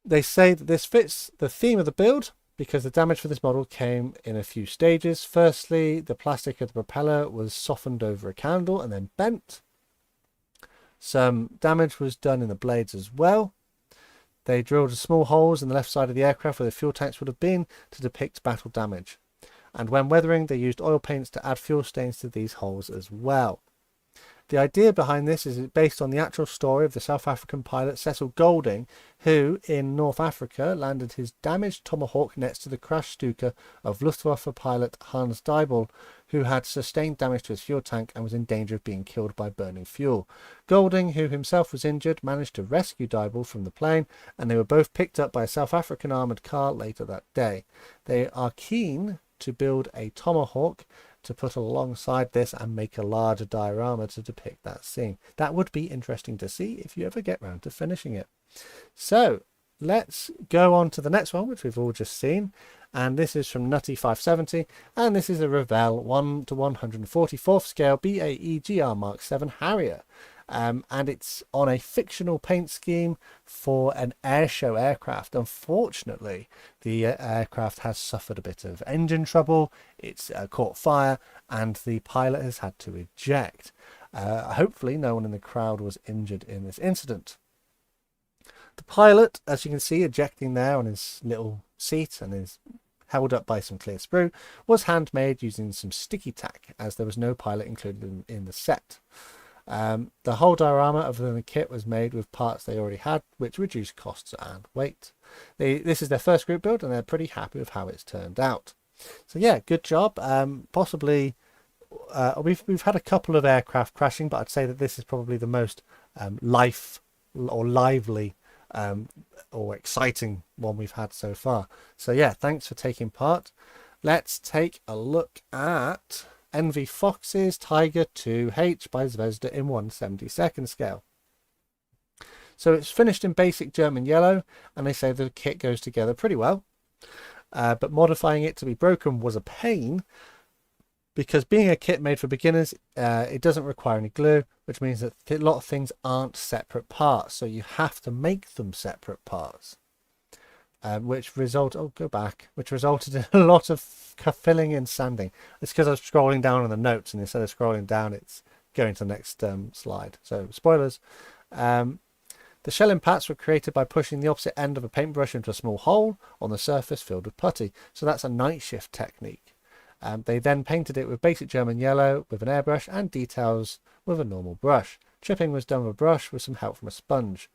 They say that this fits the theme of the build because the damage for this model came in a few stages. Firstly, the plastic of the propeller was softened over a candle and then bent. Some damage was done in the blades as well. They drilled small holes in the left side of the aircraft where the fuel tanks would have been to depict battle damage. And when weathering, they used oil paints to add fuel stains to these holes as well. The idea behind this is based on the actual story of the South African pilot Cecil Golding, who in North Africa landed his damaged Tomahawk next to the crashed Stuka of Luftwaffe pilot Hans Diebel, who had sustained damage to his fuel tank and was in danger of being killed by burning fuel. Golding, who himself was injured, managed to rescue Diebel from the plane, and they were both picked up by a South African armoured car later that day. They are keen to build a Tomahawk to put alongside this and make a larger diorama to depict that scene. That would be interesting to see if you ever get round to finishing it. So let's go on to the next one, which we've all just seen, and this is from Nutty 570, and this is a Revell 1 to 144th scale BAE GR Mark 7 Harrier. And it's on a fictional paint scheme for an airshow aircraft. Unfortunately, the aircraft has suffered a bit of engine trouble, it's caught fire, and the pilot has had to eject. Hopefully no one in the crowd was injured in this incident. The pilot, as you can see, ejecting there on his little seat and is held up by some clear sprue, was handmade using some sticky tack, as there was no pilot included in the set. The whole diorama, other than the kit, was made with parts they already had, which reduced costs and weight. This is their first group build, and they're pretty happy with how it's turned out. So yeah, good job. Possibly, we've had a couple of aircraft crashing, but I'd say that this is probably the most lively or exciting one we've had so far. So yeah, thanks for taking part. Let's take a look at Envy Fox's Tiger 2H by Zvezda in 1/72 scale. So it's finished in basic German yellow, and they say the kit goes together pretty well. But modifying it to be broken was a pain, because being a kit made for beginners, it doesn't require any glue, which means that a lot of things aren't separate parts, so you have to make them separate parts. Which resulted in a lot of filling and sanding. It's because I was scrolling down on the notes, and instead of scrolling down, it's going to the next slide. So spoilers. The shell impacts were created by pushing the opposite end of a paintbrush into a small hole on the surface filled with putty. So that's a night shift technique. They then painted it with basic German yellow with an airbrush and details with a normal brush. Chipping was done with a brush with some help from a sponge.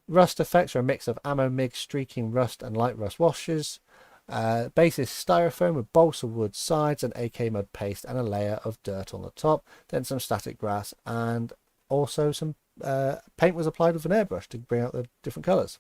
Rust effects are a mix of ammo MIG, streaking rust and light rust washes. Base is styrofoam with balsa wood sides and AK mud paste and a layer of dirt on the top. Then some static grass, and also some paint was applied with an airbrush to bring out the different colours.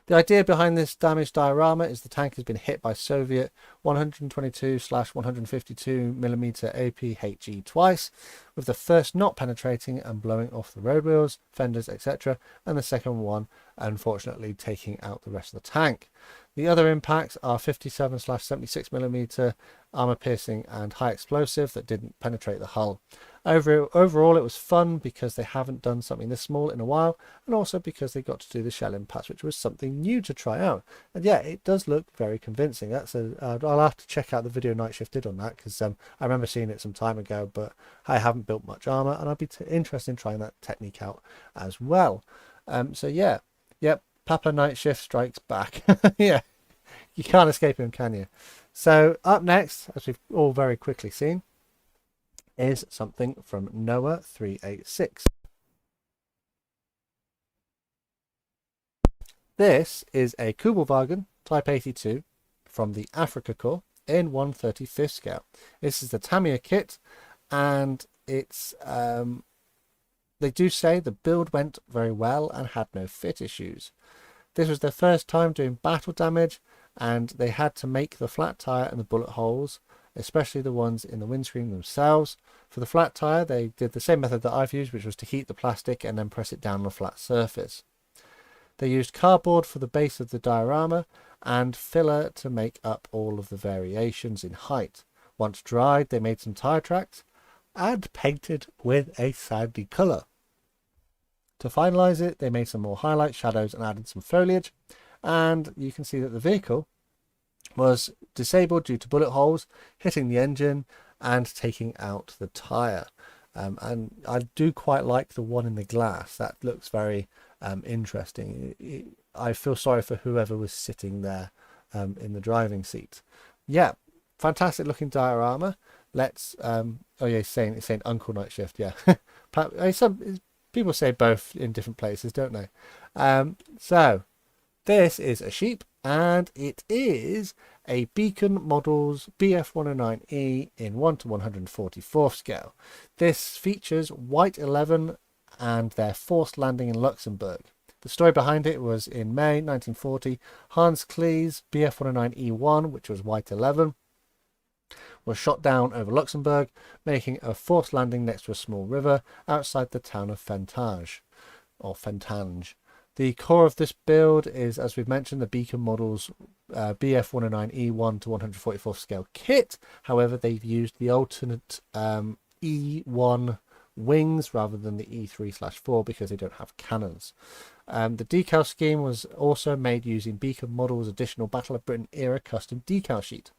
The idea behind this damaged diorama is the tank has been hit by Soviet 122/152mm APHE twice, with the first not penetrating and blowing off the road wheels, fenders, etc., and the second one unfortunately taking out the rest of the tank. The other impacts are 57/76mm armor piercing and high explosive that didn't penetrate the hull. Overall, it was fun because they haven't done something this small in a while, and also because they got to do the shell impacts, which was something new to try out. And yeah, it does look very convincing. I'll have to check out the video Night Shift did on that, because I remember seeing it some time ago, but I haven't built much armor, and I'd be interested in trying that technique out as well. So yeah, yep, Papa Night Shift strikes back. Yeah, you can't escape him, can you? So up next, as we've all very quickly seen, is something from Noah 386. This is a Kubelwagen Type 82 from the Africa Corps in 1/35 scale. This is the Tamiya kit, and it's they do say the build went very well and had no fit issues. This was their first time doing battle damage, and they had to make the flat tire and the bullet holes, especially the ones in the windscreen themselves. For the flat tire, they did the same method that I've used, which was to heat the plastic and then press it down on a flat surface. They used cardboard for the base of the diorama and filler to make up all of the variations in height. Once dried, they made some tire tracks and painted with a sandy colour. To finalise it, they made some more highlights, shadows, and added some foliage. And you can see that the vehicle was disabled due to bullet holes hitting the engine and taking out the tyre. And I do quite like the one in the glass. That looks very interesting. I feel sorry for whoever was sitting there in the driving seat. Yeah, fantastic looking diorama. let's oh yeah, it's saying Uncle Night Shift, yeah. Some people say both in different places, don't they? So this is a sheep, and it is a Beacon Models BF109E in 1:144 scale. This features White 11 and their forced landing in Luxembourg. The story behind it was in May 1940, Hans Klee's BF109E1, which was White 11, was shot down over Luxembourg, making a forced landing next to a small river outside the town of Fentange. The core of this build is, as we've mentioned, the Beacon Models BF109E1 to 144 scale kit. However, they've used the alternate E1 wings rather than the E3/4 because they don't have cannons. The decal scheme was also made using Beacon Models' additional Battle of Britain era custom decal sheet.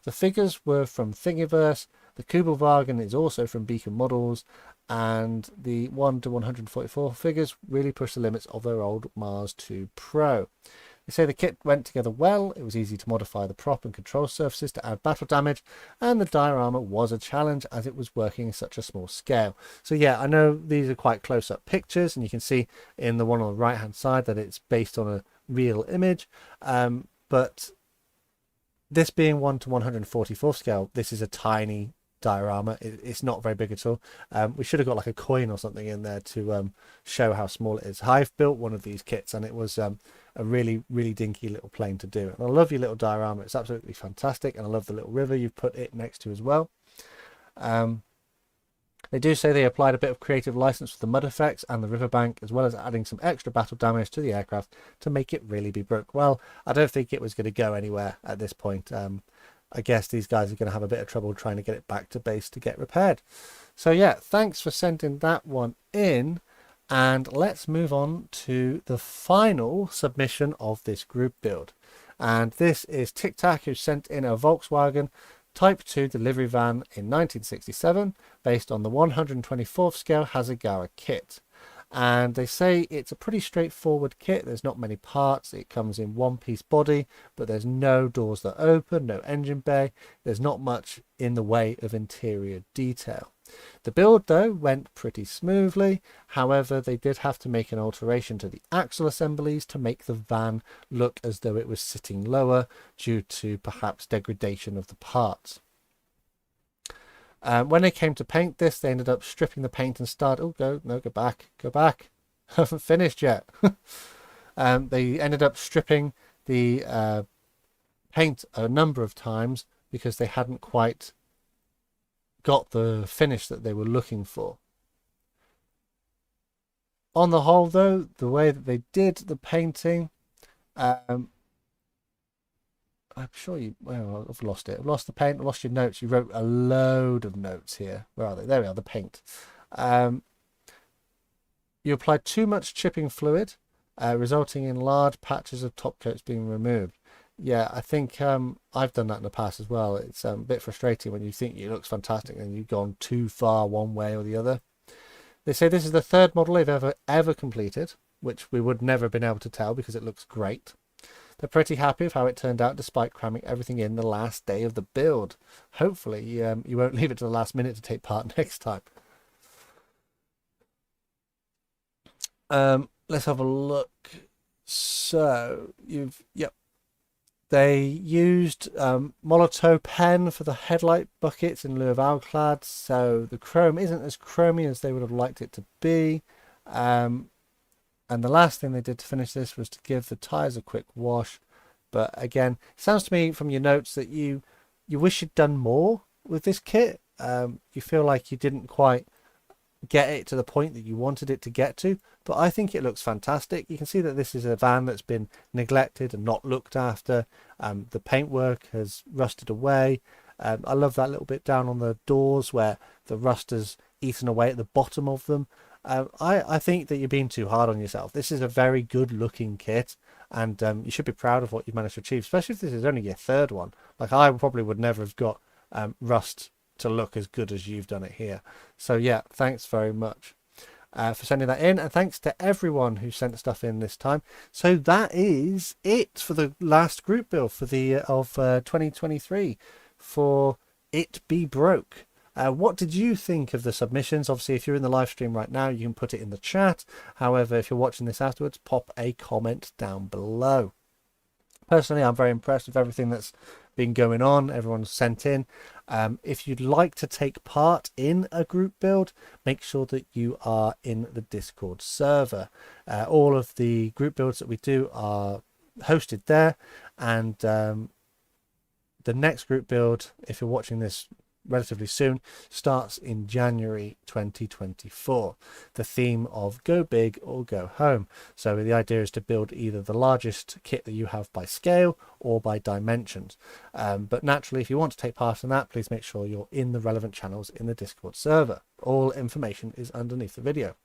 The figures were from Thingiverse, the Kubelwagen is also from Beacon Models, and the 1:144 figures really push the limits of their old Mars 2 Pro. They say the kit went together well, it was easy to modify the prop and control surfaces to add battle damage, and the diorama was a challenge as it was working in such a small scale. So yeah, I know these are quite close-up pictures, and you can see in the one on the right-hand side that it's based on a real image, but this being 1:144 scale, this is a tiny diorama. It's not very big at all. We should have got like a coin or something in there to show how small it is. I've built one of these kits, and it was a really, really dinky little plane to do. And I love your little diorama. It's absolutely fantastic, and I love the little river you've put it next to as well. They do say they applied a bit of creative license for the mud effects and the riverbank, as well as adding some extra battle damage to the aircraft to make it really be broke. Well, I don't think it was going to go anywhere at this point. I guess these guys are going to have a bit of trouble trying to get it back to base to get repaired. So yeah, thanks for sending that one in. And let's move on to the final submission of this group build. And this is Tic Tac, who sent in a Volkswagen Type 2 delivery van in 1967 based on the 124th scale Hasegawa kit. And they say it's a pretty straightforward kit. There's not many parts. It comes in one-piece body, but there's no doors that open, no engine bay. There's not much in the way of interior detail. The build, though, went pretty smoothly. However, they did have to make an alteration to the axle assemblies to make the van look as though it was sitting lower due to perhaps degradation of the parts. When they came to paint this, they ended up stripping the paint and started... go back. I haven't finished yet. They ended up stripping the paint a number of times because they hadn't quite got the finish that they were looking for. On the whole, though, the way that they did the painting, I'm sure you... well, I've lost it. I've lost the paint. I've lost your notes. You wrote a load of notes here. Where are they? There we are, the paint. You applied too much chipping fluid, resulting in large patches of top coats being removed. Yeah, I think I've done that in the past as well. It's a bit frustrating when you think it looks fantastic and you've gone too far one way or the other. They say this is the third model they've ever completed, which we would never have been able to tell because it looks great. They're pretty happy with how it turned out despite cramming everything in the last day of the build. Hopefully you won't leave it to the last minute to take part next time. Let's have a look. So they used Molotov pen for the headlight buckets in lieu of Alclad, so the chrome isn't as chromy as they would have liked it to be. And the last thing they did to finish this was to give the tyres a quick wash. But again, it sounds to me from your notes that you wish you'd done more with this kit. You feel like you didn't quite get it to the point that you wanted it to get to, but I think it looks fantastic. You can see that this is a van that's been neglected and not looked after. The paintwork has rusted away. I love that little bit down on the doors where the rust has eaten away at the bottom of them. I think that you're being too hard on yourself. This is a very good looking kit, and you should be proud of what you've managed to achieve, especially if this is only your third one. Like, I probably would never have got rust to look as good as you've done it here. So yeah, thanks very much for sending that in, and thanks to everyone who sent stuff in this time. So that is it for the last group build for the of 2023 for it be broke. What did you think of the submissions? Obviously, if you're in the live stream right now, you can put it in the chat. However, if you're watching this afterwards, pop a comment down below. Personally, I'm very impressed with everything that's been going on. Everyone's sent in. If you'd like to take part in a group build, make sure that you are in the Discord server. All of the group builds that we do are hosted there, and the next group build, if you're watching this relatively soon, starts in January 2024. The theme of go big or go home. So the idea is to build either the largest kit that you have by scale or by dimensions. But naturally, if you want to take part in that, please make sure you're in the relevant channels in the Discord server. All information is underneath the video.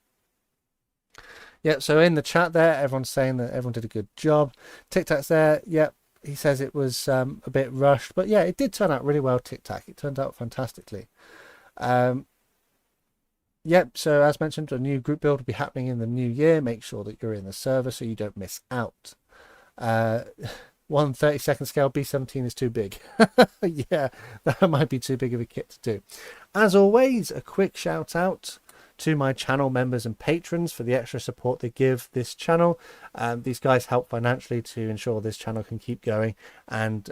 Yeah, so in the chat there, everyone's saying that everyone did a good job. Tic Tac's there. Yep. He says it was a bit rushed, but yeah, it did turn out really well, Tic Tac. It turned out fantastically. Yep, so as mentioned, a new group build will be happening in the new year. Make sure that you're in the server so you don't miss out. 1/32 scale B-17 is too big. Yeah, that might be too big of a kit to do. As always, a quick shout out to my channel members and patrons for the extra support they give this channel. These guys help financially to ensure this channel can keep going, and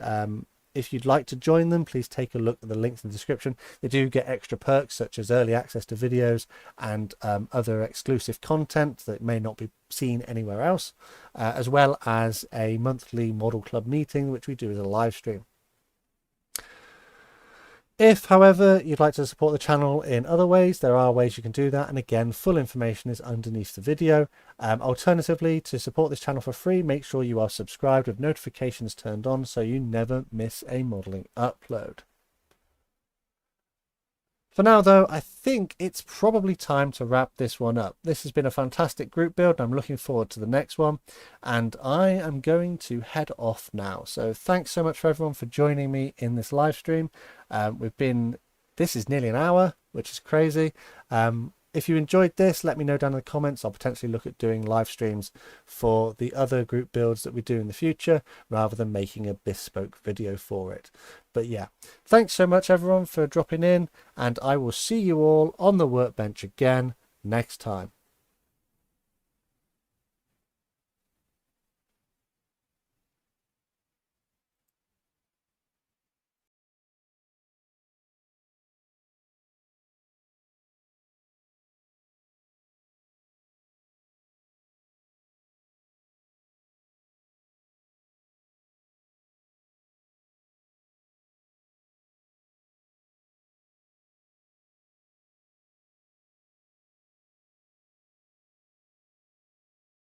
if you'd like to join them, please take a look at the links in the description. They do get extra perks such as early access to videos and other exclusive content that may not be seen anywhere else, as well as a monthly model club meeting which we do as a live stream. If, however, you'd like to support the channel in other ways, there are ways you can do that. And again, full information is underneath the video. Alternatively, to support this channel for free, make sure you are subscribed with notifications turned on so you never miss a modelling upload. For now, though, I think it's probably time to wrap this one up. This has been a fantastic group build. I'm looking forward to the next one, and I am going to head off now. So thanks so much for everyone for joining me in this live stream. This is nearly an hour, which is crazy. If you enjoyed this, let me know down in the comments. I'll potentially look at doing live streams for the other group builds that we do in the future, rather than making a bespoke video for it. But yeah, thanks so much everyone for dropping in, and I will see you all on the workbench again next time.